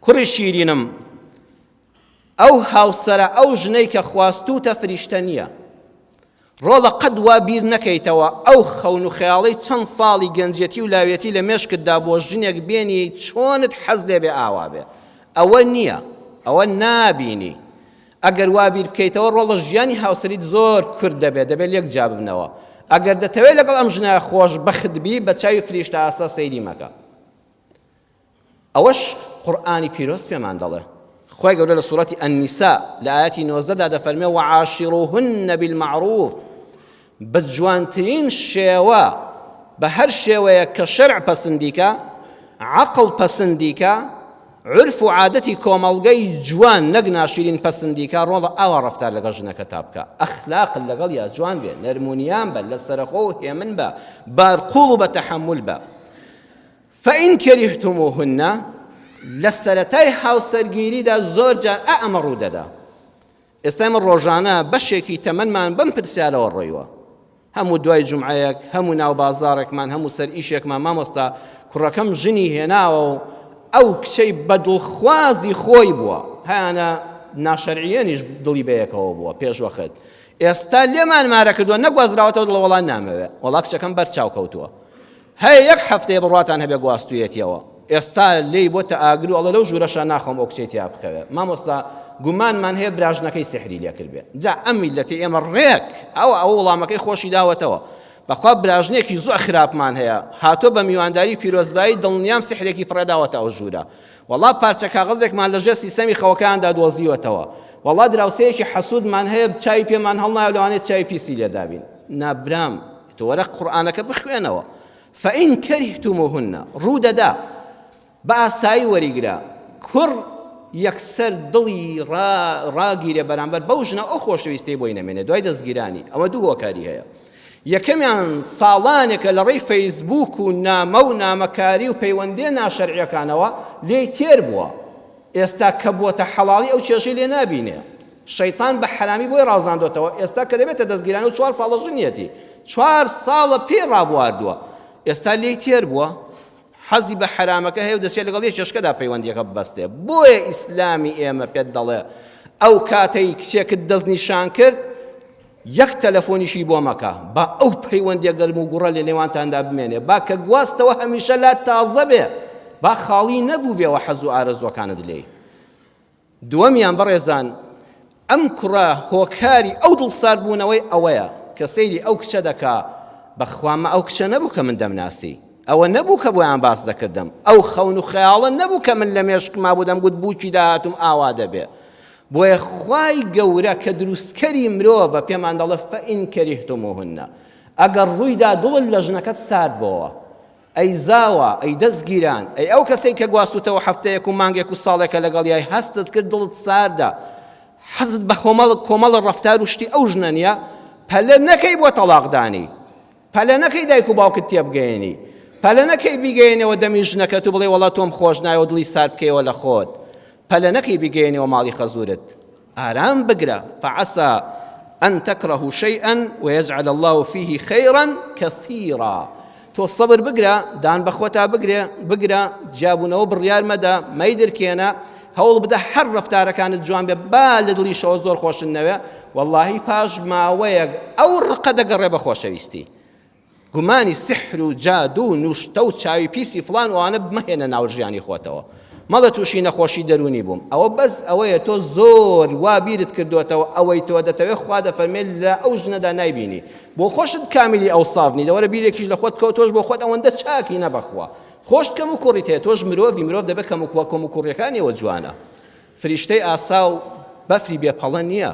کوڕی شیرینم ئەو هاوسەرە ئەو ژنەی کە خواستوتە فریشتە نییە. ڕۆڵە قەت وا بیر نەکەیتەوە ئەو خەون و خەیاڵەی چەند ساڵی گەنجەتی و لاوێتی لە مێشکتدا بۆ ژنێک بێنی چۆنت حەز لێ بێ ئاوا بێ. ئەوە نییە، ئەوە نابینی. ئەگەر وا بیر بکەیتەوە ڕۆڵە ژیانی هاوسەریت زۆر کورت دەبێت یەک جا ببنەوە. ئەگەر دەتەوێت لەگەڵ ئەم ژنە خۆش بەخت بی بە چاوی فریشتە ئاسا سەیری مەکە. ئەوەش قورئانی پیرۆز پێمان دەڵێ. خۆی گەورە لە سوورەتی ئەنیسا لە ئایەتی 19دا دەفەرمێ وعاشروهن بالمعروف، بە جوانترین شێوە، بە هەر شێوەیە کە شەرع پەسەندیکە، عەقڵ پەسەندیکە، عرف و عادەتی کۆمەڵگەی جوان نەک ناشرین پەسەندیکە، ڕۆڵە ئاوا ڕەفتار لەگەڵ ژنەکە تا بکە. ئەخلاق لەگەڵ یا جوان بێ، نەرمونیان بە، لە سەرخۆ و هێمن بە، بارقوڵ و بە تەحەمل بە. فەئین کەریهتموهن، لە سەرەتای هاوسەرگیریدا زۆر جار ئەمە ڕوو دەدا. ئێستا ئێمە ڕۆژانە بەشێکی تەمەنمان بەم پرسیارەوە ڕۆیوە. هەموو دوای جومعەیەک، هەموو ناو بازارێکمان، هەموو سەر ئیشێکمان مامۆستا کوڕەکەم ژنی هێناوە و ئەو کچەی بەدڵخوازی خۆی بووە، هەیانە ناشەرعیەنیش دڵی بەیەکەوە بووە پێش وەخت. ئێستا لێمان مارە کردووە، نەگوازراوەتەوە دڵ وەڵام نامەوێ، وەڵا کچەکەم بەرچاو کەوتووە. هەیە یەک هەفتەیە بڕواتان هەبێ گواستوویەتیەوە، ئێستا لێی بۆتە ئاگر و ئەڵە لەو ژوورەشە ناخۆم ئەو کچەی تیا بخەوێ. مامۆستا گومانمان هەیە براژنەکەی سحری لێ کردبێ. جا ئەم میلەتی ئێمە ڕێک ئەو وەڵامەکەی خۆشی داوەتەوە. بەخوا براژنێکی زۆر خراپمان هەیە، هاتۆ بە میوانداری پیرۆزبایی دڵنیام سحرێکی فڕێداوەتە ئەو ژوورە. وەڵا پارچە کاغەزێکمان لەژێر سیستەمی خەوەکاندا دۆزیوەتەوە. وەڵا دراوسەیەکی حەسوودمان هەیە، چای پێمان هەڵنایە لەوانێت چای پیسی لێدابین. نابرام تۆ وەرە قورئانەکە بخوێنەوە. فەئین کەریهتموهن، ڕوو دەدا بە ئاسایی وەریگرە. کوڕ یەکسەر دڵی ڕاگیرێ بەرامبەر بەو ژنە ئەو خۆشەویستەی بۆی نەمێنێ دوای دەستگیرانی. ئەمە دوو هۆکاری هەیە. یەکەمیان ساڵانێکە لە ڕێی فەیسبووک و نامە و نامەکاری و پەیوەندی ناشەرعیەکانەوە لێی تێر بووە. ئێستا کە بووەتە حەڵاڵی ئەو کێشەی لێ نابینێ. شەیطان بە حەرامی بۆی ڕازاندۆتەوە. ئێستا کە دەبێتە دەستگیرانی و 4 ساڵە ژنیەتی، 4 ساڵە پێ ڕابواردووە، ئێستا لێی تێر بووە، حەزی بە حرامەکە هەیە و دەچێت لەگەڵ یەک چێشکەدا پەیوەندیەکە ببەستێ. بۆیە ئیسلامی ئێمە پێت دەڵێ ئەو کاتەی کچێکت دەستنیشان کرد یەک تەلەفۆنیشی بۆ مەکە، با ئەو پەیوەندیە گەرم و گوڕە لە نێوانتاندا بمێنێ، با کە گواستەوە هەمیشە لات تازە بێ، با خاڵی نەبوو بێەوە حەز و ئارەزوەکانت لێی. دووەمیان بەڕێزان، ئەم کوڕە هۆکاری ئەو دڵساربوونەوەی ئەوەیە کە سەیری ئەو کچە دەکا، بەخوامە ئەو کچە نەبوو کە من دەمناسی، ئەوە نەبوو کە بۆیان باس دەکردم، ئەو خەون و خەیاڵە نەبوو کە من لە مێشکما بوو دەمگوت بووکی داهاتوم ئاوا دەبێ. بۆیە خوای گەورە کە دروستکەری مرۆڤە پێمان دەڵێ فەئین کەریهتموهن، ئەگەر ڕوویدا دڵت لە ژنەکەت سارد بۆەوە، ئەی زاوە، ئەی دەستگیران، ئەی ئەو کەسەی کە گواستوتەوە هەفتەیەک و مانگێک و ساڵێکە لەگەڵیای هەستت کرد دڵت ساردە، حەزت بە کۆمەڵە ڕەفتار و شتی ئەو ژنە نییە، پەلە نەکەی بۆ تەڵاقدانی، پەلە نەکەی دایک و باوکت تێبگەێنی، پەلە نەکەی بیگەێنەوە دەمی ژنەکەت و بڵێ وەڵا تۆم خۆش نایە و دڵی سارد بکەیەوە لە خۆت، پەلە نەکەی بیگەێنەوە ماڵی خەزورت. ئارام بگرە. فعسى أن تكرهوا شيئا ويجعل الله فيه خيرا كثيرا. تۆ سەبر بگرە، دان بەخۆتا بگرە، جابوونەوە بڕیار مەدە، مەیدرکێنە، هەوڵ بدە هەر ڕەفتارەکانت جوان بێ، با لە دڵیشەوە زۆر خۆشن نەوێ، وەڵڵاهی پاش ماوەیەک ئەو ڕقە دەگەڕێ بە خۆشەویستی. گومانی سحر و جادو و نوشتە و چاوی پیسی فڵان وانە بمەهێنە ناو ژیانی خۆتەوە. مەڵە تووشی نەخۆشی دەرونی بووم، ئەوە بەس ئەوەیە تۆ زۆر وا بیرت کردوێتەوە ئەوەی تۆ دەتەوێت خوا دەفەرمێت لە ئەو ژنەدا نایبینی، بۆ خۆشت کامیلی ئەو ساڤنی دەوەرە بیرێکیش لە خۆت کەوت، تۆش بۆ خۆت ئەوەندە چاکی نەبەخوا خۆش کەم و کوڕیت هەیە، تۆش مرۆڤ دەبێت کەم و کوڕیەکانیەوە جوانە. فریشتەی ئاسا و بەفری بێپەڵە نییە.